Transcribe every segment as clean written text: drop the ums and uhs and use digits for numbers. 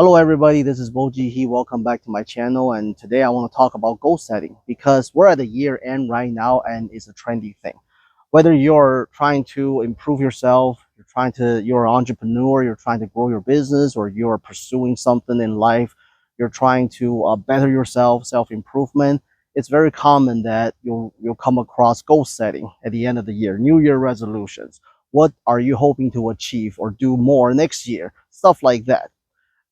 Hello everybody, this is Boji He. Welcome back to my channel, and today I want to talk about goal setting because we're at the year end right now and it's a trendy thing. Whether you're trying to improve yourself, you're an entrepreneur, you're trying to grow your business, or you're pursuing something in life, you're trying to better yourself, self-improvement, it's very common that you'll come across goal setting at the end of the year, New Year resolutions. What are you hoping to achieve or do more next year? Stuff like that.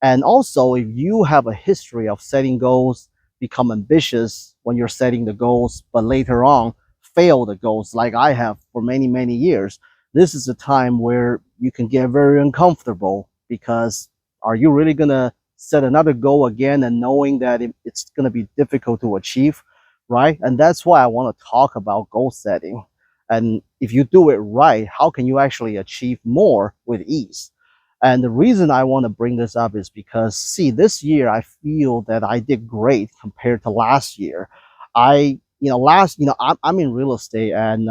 And also, if you have a history of setting goals, become ambitious when you're setting the goals, but later on fail the goals, like I have for many, many years, this is a time where you can get very uncomfortable because are you really going to set another goal again and knowing that it's going to be difficult to achieve, right? And that's why I want to talk about goal setting. And if you do it right, how can you actually achieve more with ease? And the reason I want to bring this up is because, see, this year I feel that I did great compared to last year. I'm in real estate and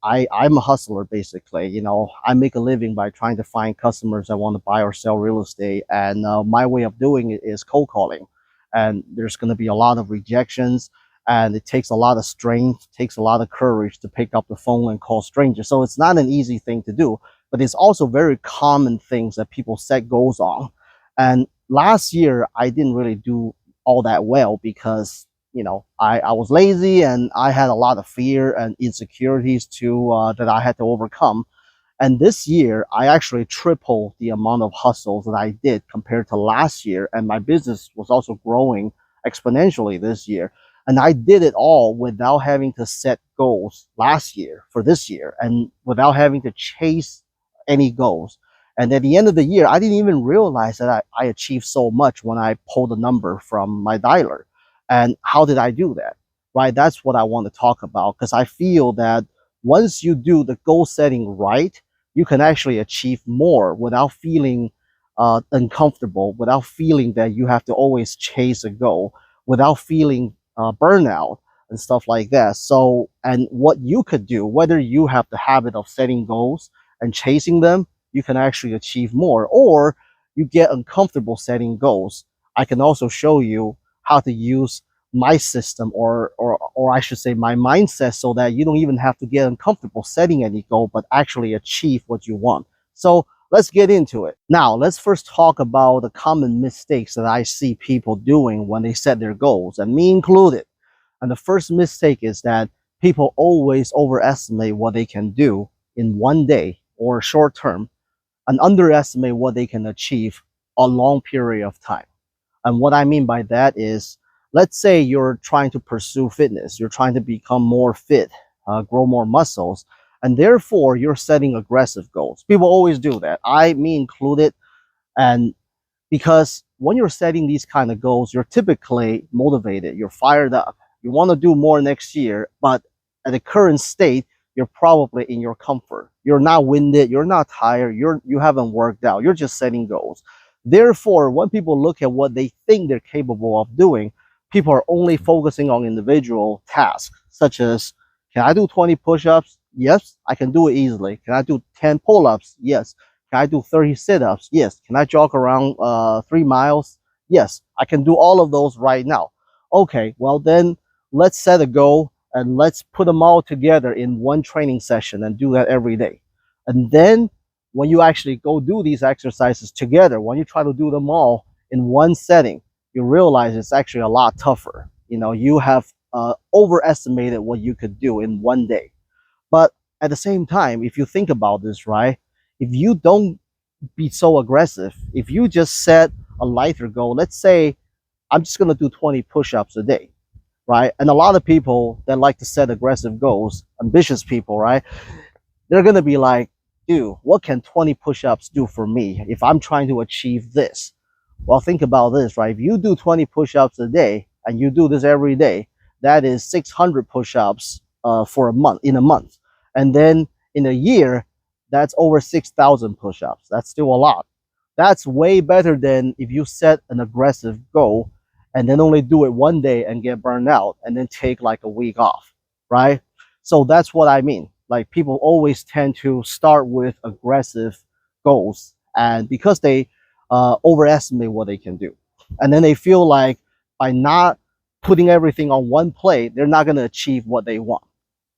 I'm a hustler basically. I make a living by trying to find customers that want to buy or sell real estate. And my way of doing it is cold calling. And there's going to be a lot of rejections. And it takes a lot of strength, takes a lot of courage to pick up the phone and call strangers. So it's not an easy thing to do, but it's also very common things that people set goals on. And last year, I didn't really do all that well because, I was lazy and I had a lot of fear and insecurities that I had to overcome. And this year, I actually tripled the amount of hustles that I did compared to last year. And my business was also growing exponentially this year. And I did it all without having to set goals last year for this year and without having to chase any goals. And at the end of the year, I didn't even realize that I achieved so much when I pulled a number from my dialer. And how did I do that? Right? That's what I want to talk about because I feel that once you do the goal setting right, you can actually achieve more without feeling uncomfortable, without feeling that you have to always chase a goal, without feeling burnout and stuff like that. So, and what you could do, whether you have the habit of setting goals and chasing them, you can actually achieve more, or you get uncomfortable setting goals. I can also show you how to use my system or I should say my mindset so that you don't even have to get uncomfortable setting any goal but actually achieve what you want. So let's get into it. Now, let's first talk about the common mistakes that I see people doing when they set their goals, and me included. And the first mistake is that people always overestimate what they can do in one day or short term and underestimate what they can achieve a long period of time. And what I mean by that is, let's say you're trying to pursue fitness, you're trying to become more fit, grow more muscles, and therefore you're setting aggressive goals. People always do that, me included. And because when you're setting these kind of goals, you're typically motivated, you're fired up, you want to do more next year, but at the current state, you're probably in your comfort. You're not winded, you're not tired, you haven't worked out, you're just setting goals. Therefore, when people look at what they think they're capable of doing, people are only focusing on individual tasks, such as, can I do 20 push-ups? Yes, I can do it easily. Can I do 10 pull-ups? Yes. Can I do 30 sit-ups? Yes. Can I jog around 3 miles? Yes. I can do all of those right now. Okay, well then let's set a goal and let's put them all together in one training session and do that every day. And then when you actually go do these exercises together, when you try to do them all in one setting, you realize it's actually a lot tougher. You have overestimated what you could do in one day. But at the same time, if you think about this, right, if you don't be so aggressive, if you just set a lighter goal, let's say I'm just going to do 20 push-ups a day, right? And a lot of people that like to set aggressive goals, ambitious people, right, they're going to be like, dude, what can 20 push-ups do for me if I'm trying to achieve this? Well, think about this, right? If you do 20 push-ups a day and you do this every day, that is 600 push-ups for a month, in a month. And then in a year, that's over 6,000 push-ups. That's still a lot. That's way better than if you set an aggressive goal and then only do it one day and get burned out and then take like a week off, right? So that's what I mean. Like, people always tend to start with aggressive goals, and because they overestimate what they can do. And then they feel like by not putting everything on one plate, they're not going to achieve what they want.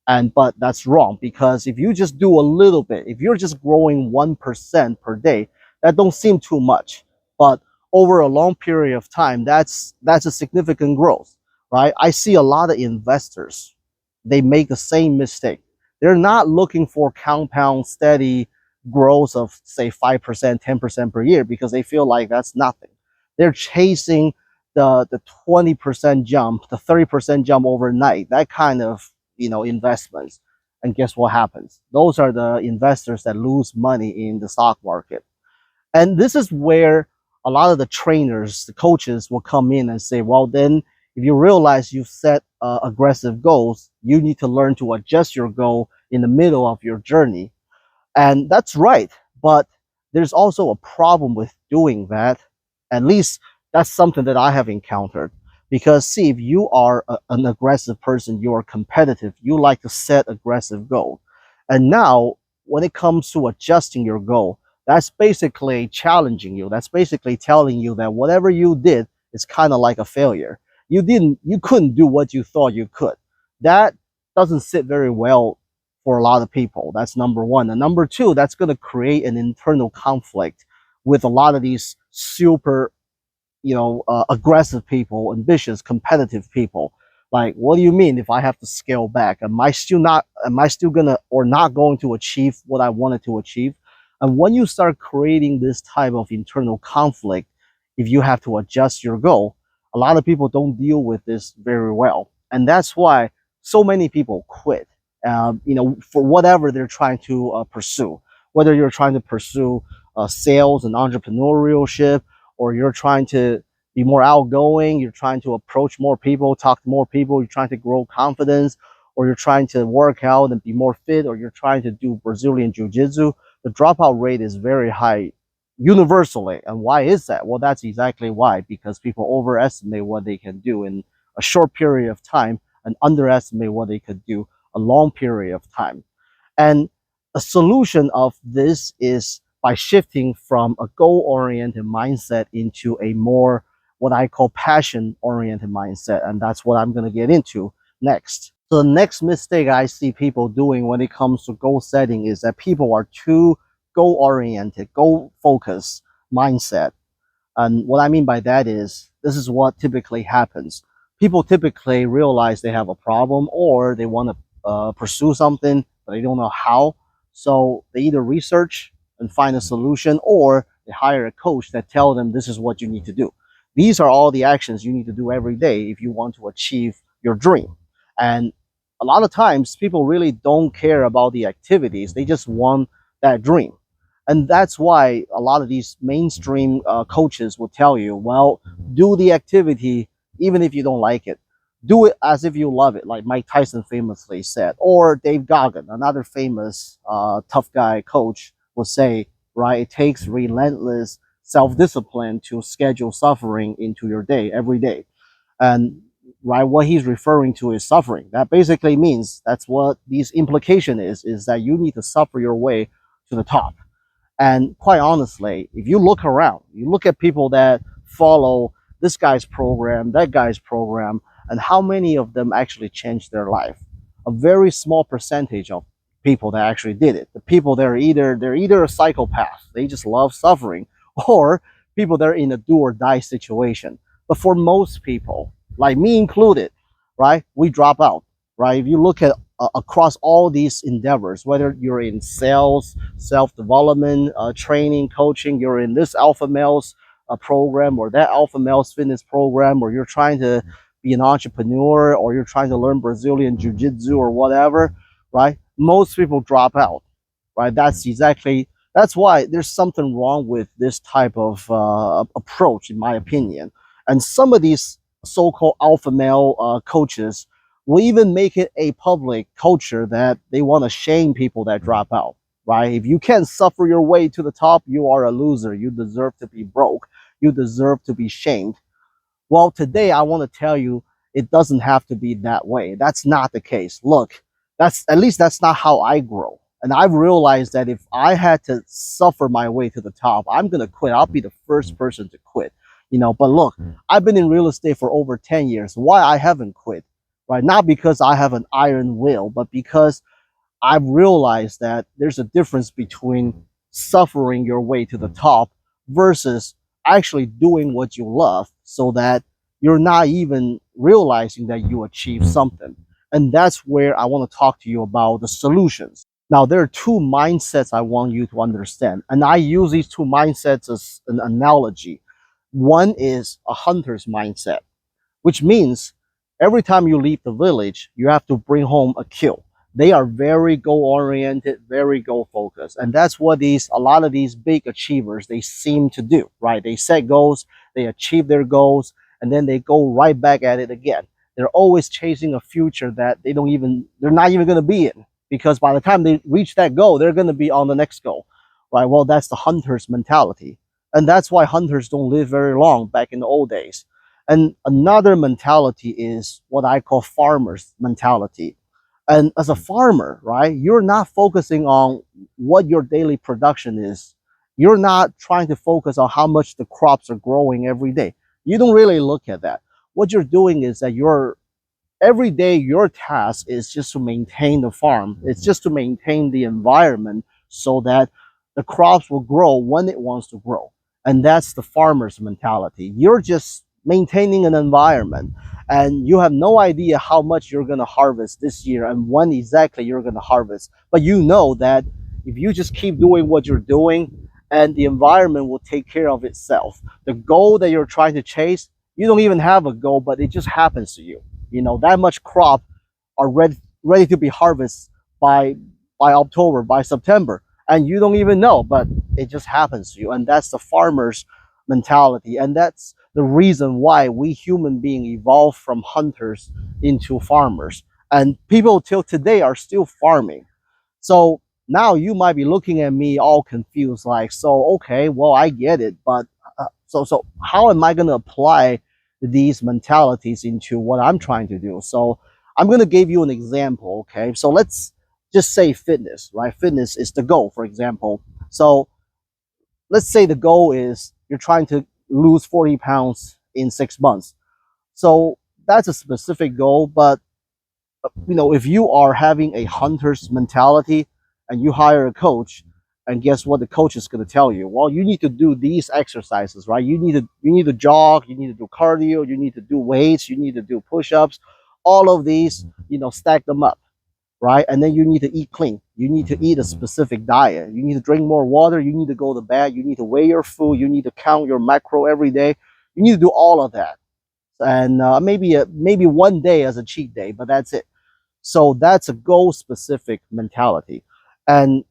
And but that's wrong, because if you just do a little bit, if you're just growing 1% per day, that don't seem too much. But over a long period of time, that's a significant growth, right? I see a lot of investors, they make the same mistake. They're not looking for compound steady growth of say 5%, 10% per year, because they feel like that's nothing. They're chasing the 20% jump, the 30% jump overnight, that kind of investments. And guess what happens? Those are the investors that lose money in the stock market. And this is where a lot of the trainers, the coaches will come in and say, well, then if you realize you've set aggressive goals, you need to learn to adjust your goal in the middle of your journey. And that's right. But there's also a problem with doing that. At least that's something that I have encountered. Because, see, if you are an aggressive person, you are competitive, you like to set aggressive goals. And now, when it comes to adjusting your goal, that's basically challenging you. That's basically telling you that whatever you did is kind of like a failure. You couldn't do what you thought you could. That doesn't sit very well for a lot of people. That's number one. And number two, that's going to create an internal conflict with a lot of these super, aggressive people, ambitious, competitive people. Like, what do you mean if I have to scale back? Am I still gonna or not going to achieve what I wanted to achieve? And when you start creating this type of internal conflict, if you have to adjust your goal, a lot of people don't deal with this very well. And that's why so many people quit, for whatever they're trying to pursue. Whether you're trying to pursue sales and entrepreneurship, or you're trying to be more outgoing, you're trying to approach more people, talk to more people, you're trying to grow confidence, or you're trying to work out and be more fit, or you're trying to do Brazilian jiu-jitsu, the dropout rate is very high universally. And why is that? Well, that's exactly why, because people overestimate what they can do in a short period of time and underestimate what they could do a long period of time. And a solution of this is by shifting from a goal-oriented mindset into a more what I call passion-oriented mindset. And that's what I'm going to get into next. So the next mistake I see people doing when it comes to goal setting is that people are too goal-oriented, goal-focused mindset. And what I mean by that is, this is what typically happens. People typically realize they have a problem, or they want to pursue something, but they don't know how. So they either research and find a solution, or they hire a coach that tell them this is what you need to do. These are all the actions you need to do every day if you want to achieve your dream. And a lot of times people really don't care about the activities. They just want that dream. And that's why a lot of these mainstream coaches will tell you, well, do the activity even if you don't like it. Do it as if you love it, like Mike Tyson famously said, or Dave Goggin, another famous tough guy coach, will say, right? It takes relentless self-discipline to schedule suffering into your day every day. And right, what he's referring to is suffering. That basically means, that's what this implication is that you need to suffer your way to the top. And quite honestly, if you look around, you look at people that follow this guy's program, that guy's program, and how many of them actually changed their life. A very small percentage of people that actually did it. The people that are they're either a psychopath, they just love suffering, or people that are in a do or die situation. But for most people, like me included, right, we drop out, right? If you look at across all these endeavors, whether you're in sales, self-development, training, coaching, you're in this alpha males program or that alpha males fitness program, or you're trying to be an entrepreneur, or you're trying to learn Brazilian jiu-jitsu or whatever, right? Most people drop out, right? That's why there's something wrong with this type of approach, in my opinion. And some of these so-called alpha male coaches will even make it a public culture that they want to shame people that drop out, right? If you can't suffer your way to the top, you are a loser. You deserve to be broke. You deserve to be shamed. Well, today I want to tell you, it doesn't have to be that way. That's not the case. Look, that's not how I grow. And I've realized that if I had to suffer my way to the top, I'm gonna quit. I'll be the first person to quit. But look, I've been in real estate for over 10 years. Why I haven't quit, right? Not because I have an iron will, but because I've realized that there's a difference between suffering your way to the top versus actually doing what you love so that you're not even realizing that you achieved something. And that's where I want to talk to you about the solutions. Now, there are two mindsets I want you to understand. And I use these two mindsets as an analogy. One is a hunter's mindset, which means every time you leave the village, you have to bring home a kill. They are very goal oriented, very goal focused. And that's what a lot of these big achievers, they seem to do, right? They set goals, they achieve their goals, and then they go right back at it again. They're always chasing a future that they're not even going to be in, because by the time they reach that goal, they're going to be on the next goal, right? Well, that's the hunter's mentality. And that's why hunters don't live very long back in the old days. And another mentality is what I call farmer's mentality. And as a farmer, right, you're not focusing on what your daily production is. You're not trying to focus on how much the crops are growing every day. You don't really look at that. What you're doing is that every day your task is just to maintain the farm. It's just to maintain the environment so that the crops will grow when it wants to grow. And that's the farmer's mentality. You're just maintaining an environment, and you have no idea how much you're going to harvest this year and when exactly you're going to harvest. But you know that if you just keep doing what you're doing, and the environment will take care of itself. The goal that you're trying to chase, you don't even have a goal, but it just happens to you. That much crop are ready to be harvested by October, by September, and you don't even know, but it just happens to you. And that's the farmer's mentality, and that's the reason why we human beings evolved from hunters into farmers. And people till today are still farming. So now you might be looking at me all confused, like, so okay, well, I get it, but so how am I going to apply these mentalities into what I'm trying to do? So I'm going to give you an example. Okay, so let's just say fitness, right? Fitness is the goal, for example. So let's say the goal is you're trying to lose 40 pounds in 6 months. So that's a specific goal, but if you are having a hunter's mentality and you hire a coach, and guess what the coach is going to tell you? Well, you need to do these exercises, right? You need to jog, you need to do cardio, you need to do weights, you need to do push-ups, all of these, stack them up, right? And then you need to eat clean. You need to eat a specific diet. You need to drink more water. You need to go to bed. You need to weigh your food. You need to count your macro every day. You need to do all of that. And maybe one day as a cheat day, but that's it. So that's a goal specific mentality. And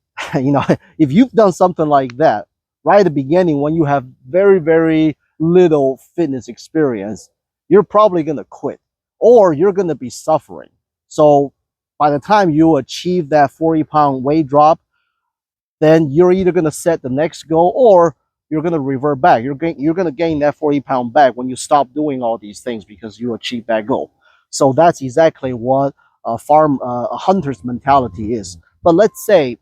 if you've done something like that right at the beginning when you have very, very little fitness experience, you're probably going to quit, or you're going to be suffering. So by the time you achieve that 40-pound weight drop, then you're either going to set the next goal, or you're going to revert back. You're going to gain that 40-pound back when you stop doing all these things because you achieve that goal. So that's exactly what a hunter's mentality is. But let's say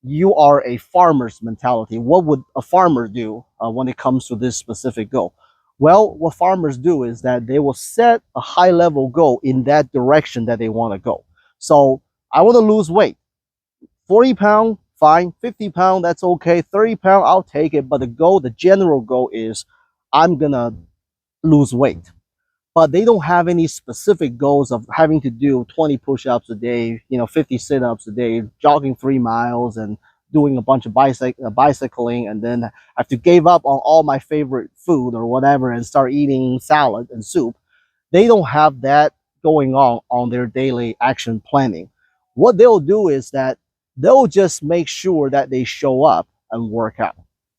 you are a farmer's mentality. What would a farmer do when it comes to this specific goal? Well, what farmers do is that they will set a high level goal in that direction that they want to go. So I want to lose weight. 40-pound, fine. 50-pound, that's okay. 30-pound, I'll take it. But the general goal is I'm going to lose weight. But they don't have any specific goals of having to do 20 push-ups a day, 50 sit-ups a day, jogging 3 miles, and doing a bunch of bicycling, and then have to give up on all my favorite food or whatever and start eating salad and soup. They don't have that going on their daily action planning. What they'll do is that they'll just make sure that they show up and work out.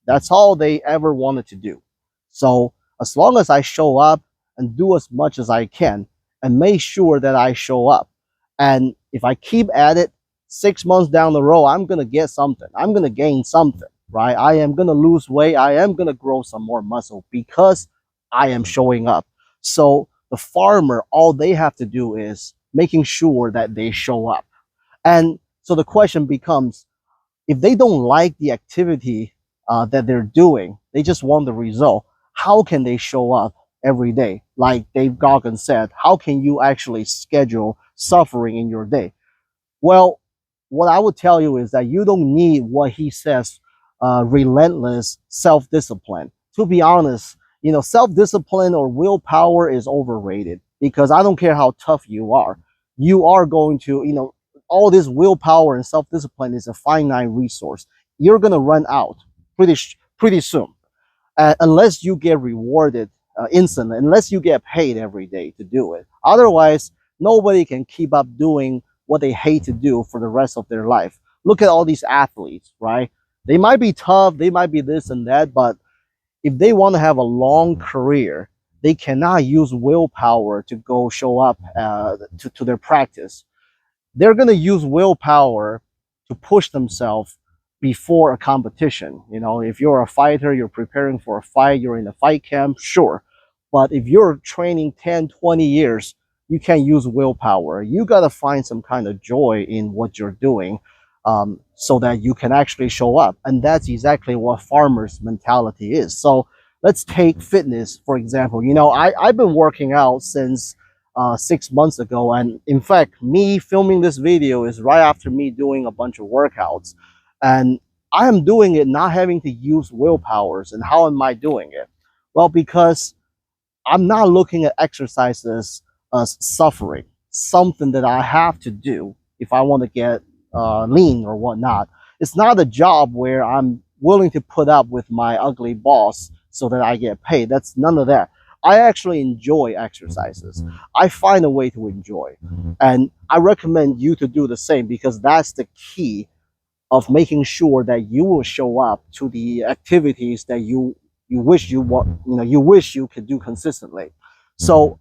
That's all they ever wanted to do. So as long as I show up and do as much as I can and make sure that I show up, and if I keep at it, 6 months down the road, I'm going to get something. I'm going to gain something, right? I am going to lose weight. I am going to grow some more muscle because I am showing up. So the farmer, all they have to do is making sure that they show up. And so the question becomes, if they don't like the activity that they're doing, they just want the result. How can they show up every day? Like Dave Goggins said, how can you actually schedule suffering in your day? Well, what I would tell you is that you don't need what he says, relentless self-discipline. To be honest, self-discipline or willpower is overrated, because I don't care how tough you are going to, all this willpower and self-discipline is a finite resource. You're going to run out pretty soon, unless you get rewarded instantly, unless you get paid every day to do it. Otherwise, nobody can keep up doing what they hate to do for the rest of their life. Look at all these athletes, right? They might be tough, they might be this and that, but if they want to have a long career, they cannot use willpower to go show up to their practice. They're going to use willpower to push themselves before a competition. If you're a fighter, you're preparing for a fight, you're in a fight camp, sure. But if you're training 10, 20 years, you can't use willpower. You got to find some kind of joy in what you're doing, so that you can actually show up. And that's exactly what farmers' mentality is. So let's take fitness, for example. I've been working out since 6 months ago. And in fact, me filming this video is right after me doing a bunch of workouts. And I am doing it not having to use willpowers. And how am I doing it? Well, because I'm not looking at exercises as suffering, something that I have to do if I want to get lean or whatnot. It's not a job where I'm willing to put up with my ugly boss so that I get paid. That's none of that. I actually enjoy exercises. I find a way to enjoy. And I recommend you to do the same, because that's the key of making sure that you will show up to the activities that you wish you wish you could do consistently. So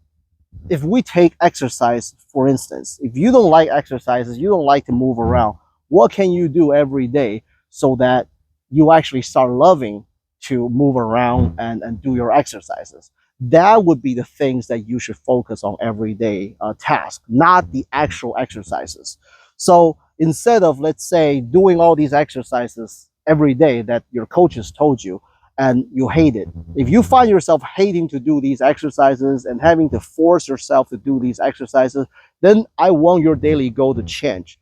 if we take exercise, for instance, if you don't like exercises, you don't like to move around, what can you do every day so that you actually start loving to move around and do your exercises? That would be the things that you should focus on everyday task, not the actual exercises. So instead of, let's say, doing all these exercises every day that your coaches told you and you hate it, if you find yourself hating to do these exercises and having to force yourself to do these exercises, then I want your daily goal to change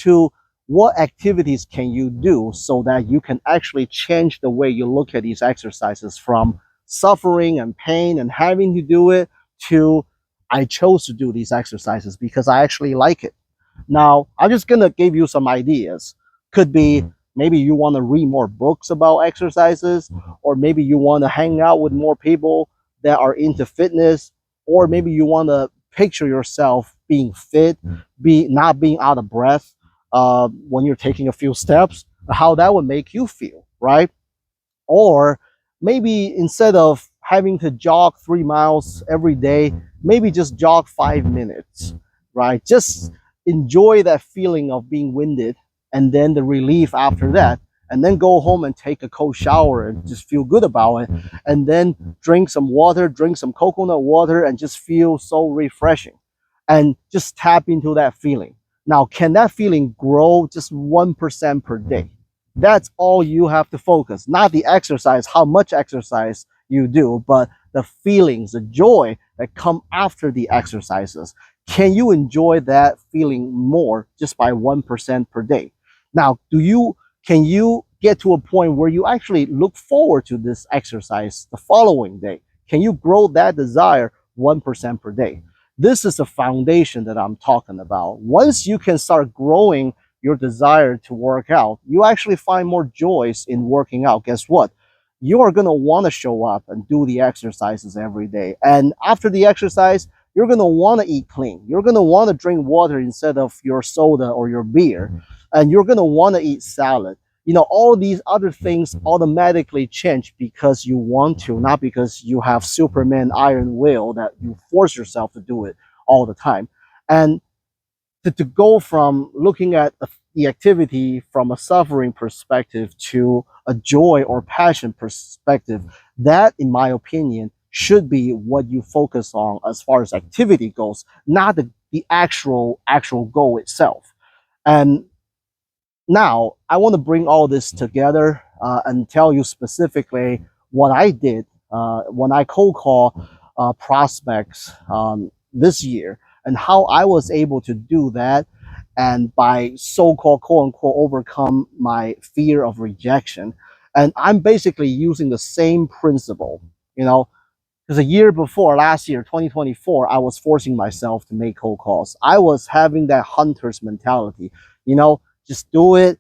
to what activities can you do so that you can actually change the way you look at these exercises, from suffering and pain and having to do it to I chose to do these exercises because I actually like it. Now, I'm just gonna give you some ideas. Could be maybe you want to read more books about exercises, or maybe you want to hang out with more people that are into fitness, or maybe you want to picture yourself being fit, be not being out of breath when you're taking a few steps, how that would make you feel, right? Or maybe instead of having to jog 3 miles every day, maybe just jog 5 minutes, right? Just enjoy that feeling of being winded and then the relief after that. And then go home and take a cold shower and just feel good about it. And then drink some water, drink some coconut water, and just feel so refreshing. And just tap into that feeling. Now, can that feeling grow just 1% per day? That's all you have to focus, not the exercise, how much exercise you do, but the feelings, the joy that come after the exercises. Can you enjoy that feeling more just by 1% per day? Now, can you get to a point where you actually look forward to this exercise the following day? Can you grow that desire 1% per day? This is the foundation that I'm talking about. Once you can start growing your desire to work out, you actually find more joys in working out. Guess what? You are going to want to show up and do the exercises every day. And after the exercise, you're going to want to eat clean. You're going to want to drink water instead of your soda or your beer. And you're going to want to eat salad. All these other things automatically change because you want to, not because you have Superman iron will that you force yourself to do it all the time. And to go from looking at the activity from a suffering perspective to a joy or passion perspective, that, in my opinion, should be what you focus on as far as activity goes, not the actual goal itself. And Now, I want to bring all this together and tell you specifically what I did when I cold call prospects this year and how I was able to do that and by so-called quote unquote overcome my fear of rejection. And I'm basically using the same principle, you know, because a year before, last year, 2024, I was forcing myself to make cold calls. I was having that hunter's mentality, you know, just do it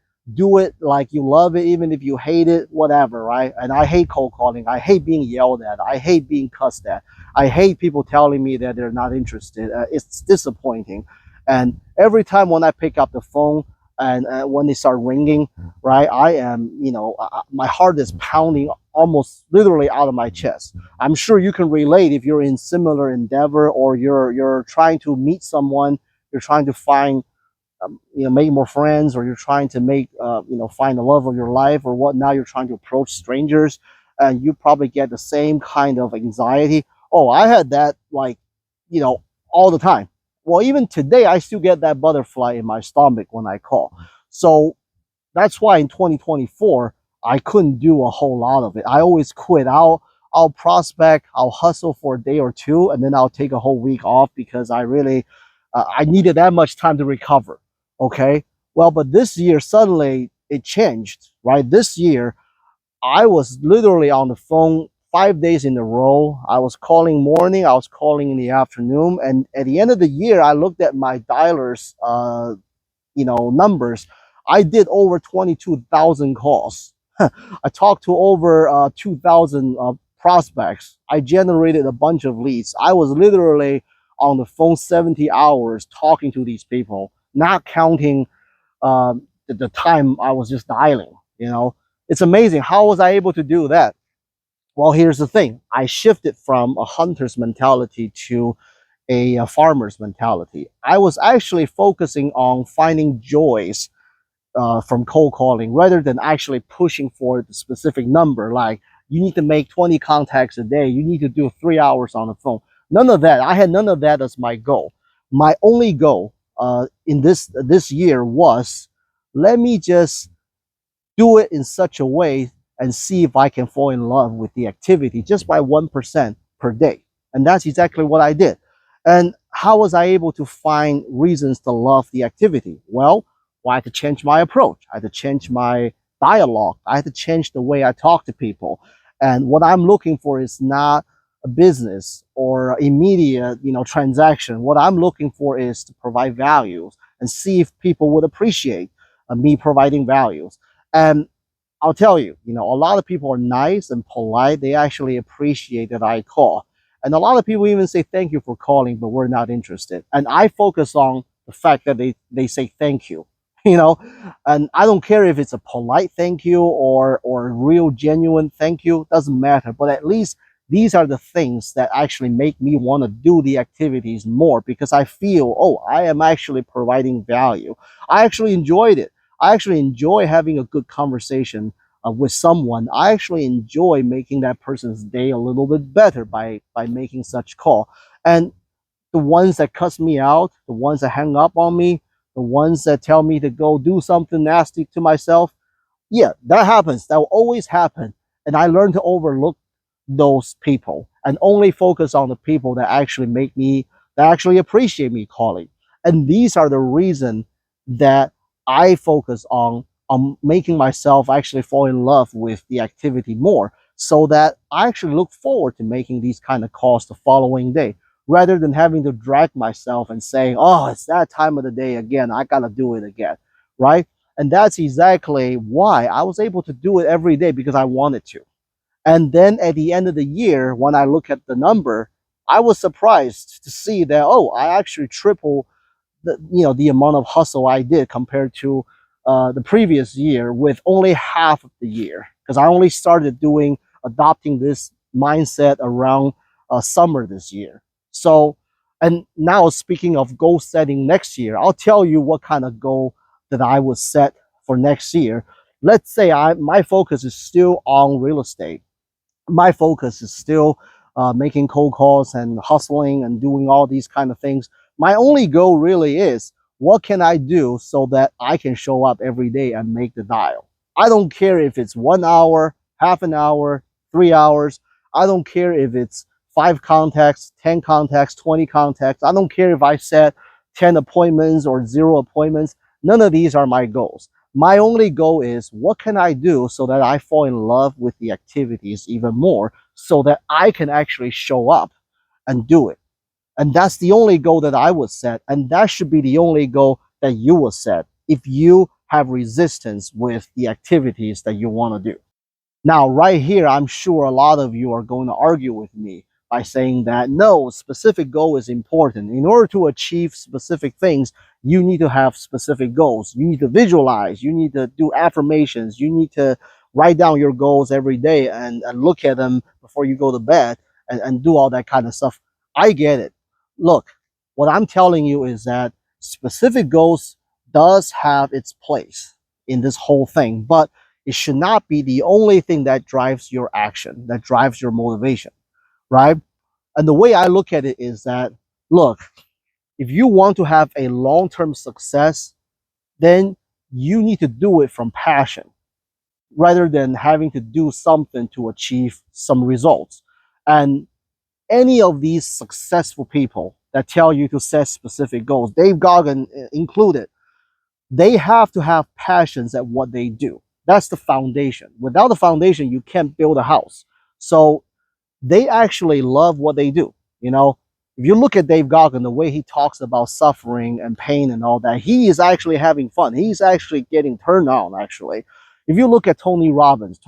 like you love it, even if you hate it, whatever, right? And I hate cold calling. I hate being yelled at. I hate being cussed at. I hate people telling me that they're not interested. It's disappointing. And every time when I pick up the phone and when they start ringing, right, I am, my heart is pounding almost literally out of my chest. I'm sure you can relate if you're in similar endeavor or you're trying to meet someone, you're trying to find make more friends, or you're trying to make find the love of your life or what. Now you're trying to approach strangers, and you probably get the same kind of anxiety. Oh, I had that, like, all the time. Well, even today I still get that butterfly in my stomach when I call. So that's why in 2024 I couldn't do a whole lot of it. I always quit. I'll prospect, I'll hustle for a day or two, and then I'll take a whole week off because I really I needed that much time to recover. Okay, well, but this year suddenly it changed. Right, this year I was literally on the phone 5 days in a row. I was calling morning, I was calling in the afternoon, and at the end of the year, I looked at my dialers numbers. I did over 22,000 calls. I talked to over 2,000 prospects. I generated a bunch of leads. I was literally on the phone 70 hours talking to these people, not counting the time I was just dialing. It's amazing. How was I able to do that? Well, here's the thing. I shifted from a hunter's mentality to a farmer's mentality. I was actually focusing on finding joys from cold calling rather than actually pushing for the specific number. Like, you need to make 20 contacts a day. You need to do 3 hours on the phone. None of that. I had none of that as my goal. My only goal in this year was, let me just do it in such a way and see if I can fall in love with the activity just by 1% per day. And that's exactly what I did. And how was I able to find reasons to love the activity? Well, I had to change my approach. I had to change my dialogue. I had to change the way I talk to people. And what I'm looking for is not a business or immediate, transaction. What I'm looking for is to provide values and see if people would appreciate me providing values. And I'll tell you, a lot of people are nice and polite. They actually appreciate that I call. And a lot of people even say, thank you for calling, but we're not interested. And I focus on the fact that they say thank you, you know, and I don't care if it's a polite thank you or a real genuine thank you, doesn't matter. But at least these are the things that actually make me want to do the activities more, because I feel, oh, I am actually providing value. I actually enjoyed it. I actually enjoy having a good conversation with someone. I actually enjoy making that person's day a little bit better by making such call. And the ones that cuss me out, the ones that hang up on me, the ones that tell me to go do something nasty to myself, yeah, that happens. That will always happen. And I learned to overlook those people and only focus on the people that actually make me, that actually appreciate me calling. And these are the reason that I focus on making myself actually fall in love with the activity more, so that I actually look forward to making these kind of calls the following day, rather than having to drag myself and saying, oh, it's that time of the day again, I gotta do it again, right? And that's exactly why I was able to do it every day, because I wanted to. And then at the end of the year, when I look at the number, I was surprised to see that, oh, I actually triple the amount of hustle I did compared to the previous year with only half of the year, because I only started adopting this mindset around summer this year. So, and now speaking of goal setting next year, I'll tell you what kind of goal that I would set for next year. Let's say my focus is still on real estate. My focus is still making cold calls and hustling and doing all these kind of things. My only goal really is, what can I do so that I can show up every day and make the dial? I don't care if it's 1 hour, half an hour, 3 hours. I don't care if it's 5 contacts, 10 contacts, 20 contacts. I don't care if I set 10 appointments or 0 appointments. None of these are my goals. My only goal is what can I do so that I fall in love with the activities even more so that I can actually show up and do it. And that's the only goal that I would set. And that should be the only goal that you will set if you have resistance with the activities that you want to do. Now, right here, I'm sure a lot of you are going to argue with me by saying that no, specific goal is important. In order to achieve specific things, you need to have specific goals. You need to visualize, you need to do affirmations, you need to write down your goals every day and look at them before you go to bed and do all that kind of stuff. I get it. Look, what I'm telling you is that specific goals does have its place in this whole thing, but it should not be the only thing that drives your action, that drives your motivation, right? And the way I look at it is that, look, if you want to have a long term success, then you need to do it from passion rather than having to do something to achieve some results. And any of these successful people that tell you to set specific goals, Dave Goggin included, they have to have passions at what they do. That's the foundation. Without the foundation, you can't build a house. So they actually love what they do. You know, if you look at Dave Goggin, the way he talks about suffering and pain and all that, he is actually having fun. He's actually getting turned on, actually. If you look at Tony Robbins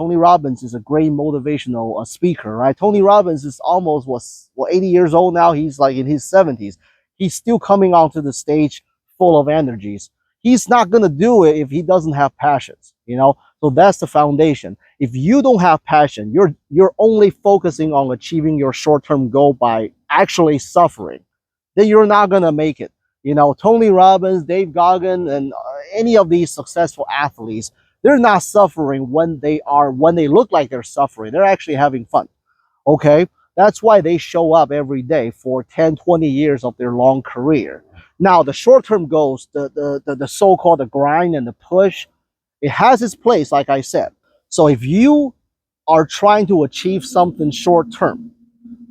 is a great motivational speaker, right? Tony Robbins is almost, 80 years old now. He's like in his 70s. He's still coming onto the stage full of energies. He's not going to do it if he doesn't have passions, you know? So that's the foundation. If you don't have passion, you're only focusing on achieving your short-term goal by actually suffering, then you're not going to make it. You know, Tony Robbins, Dave Goggin, and any of these successful athletes, they're not suffering when they look like they're suffering. They're actually having fun. Okay? That's why they show up every day for 10, 20 years of their long career. Now, the short-term goals, the so-called the grind and the push, it has its place, like I said. So if you are trying to achieve something short-term,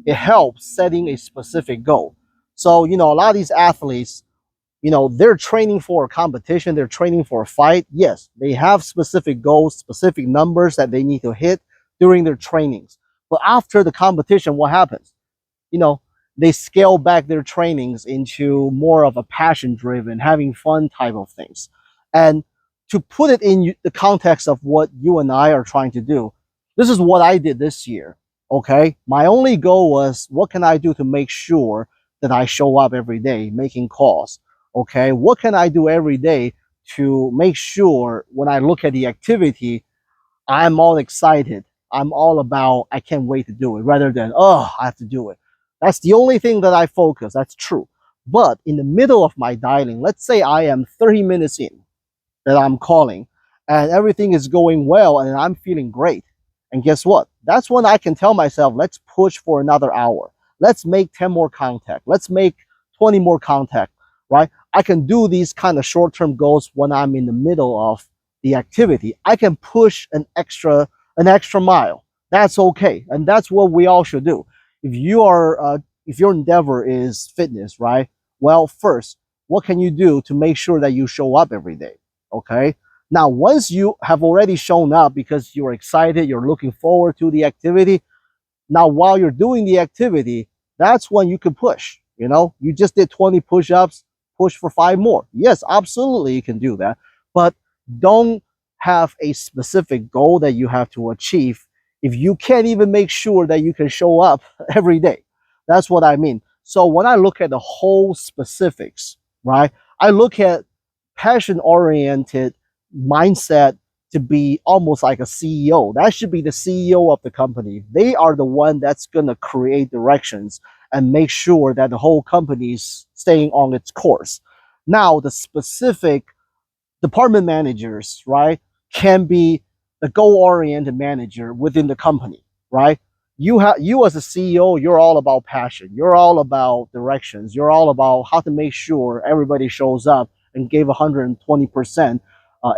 it helps setting a specific goal. So, you know, a lot of these athletes, you know, they're training for a competition, they're training for a fight. Yes, they have specific goals, specific numbers that they need to hit during their trainings. But after the competition, what happens? You know, they scale back their trainings into more of a passion driven, having fun type of things. And to put it in the context of what you and I are trying to do, this is what I did this year. Okay. My only goal was what can I do to make sure that I show up every day making calls? Okay. What can I do every day to make sure when I look at the activity, I'm all excited. I'm all about, I can't wait to do it rather than, oh, I have to do it. That's the only thing that I focus. That's true. But in the middle of my dialing, let's say I am 30 minutes in that I'm calling and everything is going well and I'm feeling great. And guess what? That's when I can tell myself, let's push for another hour. Let's make 10 more contact. Let's make 20 more contact, right? I can do these kind of short-term goals when I'm in the middle of the activity. I can push an extra mile. That's okay. And that's what we all should do. If your endeavor is fitness, right? Well, first, what can you do to make sure that you show up every day? Okay. Now, once you have already shown up because you're excited, you're looking forward to the activity. Now, while you're doing the activity, that's when you can push. You know, you just did 20 push-ups, push for 5 more. Yes, absolutely, you can do that. But don't have a specific goal that you have to achieve if you can't even make sure that you can show up every day. That's what I mean. So when I look at the whole specifics, right, I look at passion-oriented mindset to be almost like a CEO. That should be the CEO of the company. They are the one that's going to create directions and make sure that the whole company is staying on its course. Now, the specific department managers, right, can be the goal-oriented manager within the company, right? You as a CEO, you're all about passion. You're all about directions. You're all about how to make sure everybody shows up and gave 120%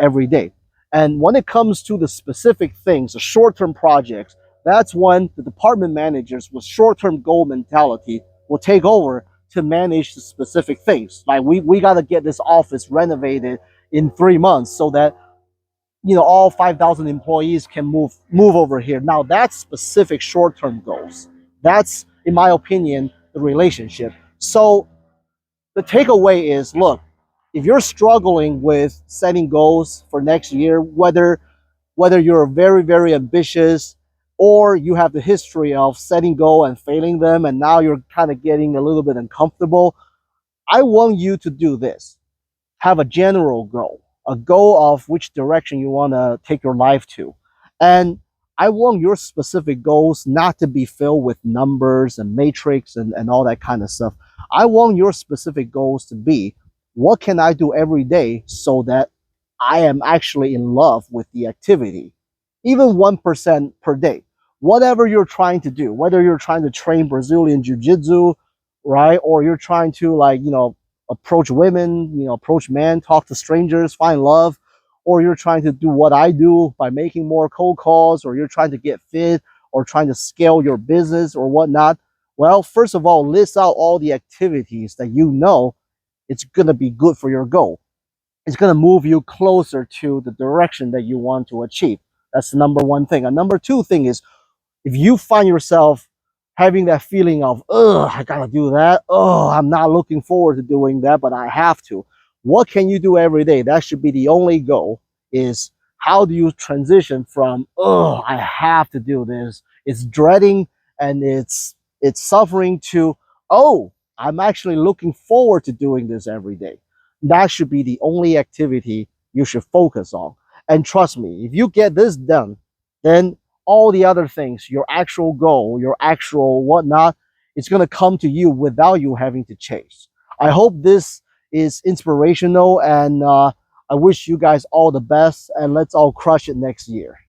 every day. And when it comes to the specific things, the short-term projects, that's when the department managers with short-term goal mentality will take over to manage the specific things. Like we got to get this office renovated in 3 months so that all 5,000 employees can move over here. Now that's specific short-term goals. That's, in my opinion, the relationship. So the takeaway is, look, if you're struggling with setting goals for next year, whether you're very ambitious or you have the history of setting goals and failing them, and now you're kind of getting a little bit uncomfortable, I want you to do this. Have a general goal, a goal of which direction you want to take your life to. And I want your specific goals not to be filled with numbers and matrix and all that kind of stuff. I want your specific goals to be, what can I do every day so that I am actually in love with the activity, even 1% per day. Whatever you're trying to do, whether you're trying to train Brazilian jiu-jitsu, right? Or you're trying to, like, approach women, approach men, talk to strangers, find love, or you're trying to do what I do by making more cold calls, or you're trying to get fit, or trying to scale your business or whatnot. Well, first of all, list out all the activities that it's going to be good for your goal. It's going to move you closer to the direction that you want to achieve. That's the number one thing. And number two thing is, if you find yourself having that feeling of, I gotta do that. I'm not looking forward to doing that, but I have to. What can you do every day? That should be the only goal, is how do you transition from, I have to do this, it's dreading and it's suffering, to, I'm actually looking forward to doing this every day. That should be the only activity you should focus on. And trust me, if you get this done, then all the other things, your actual goal, your actual whatnot, it's going to come to you without you having to chase. I hope this is inspirational, and I wish you guys all the best, and let's all crush it next year.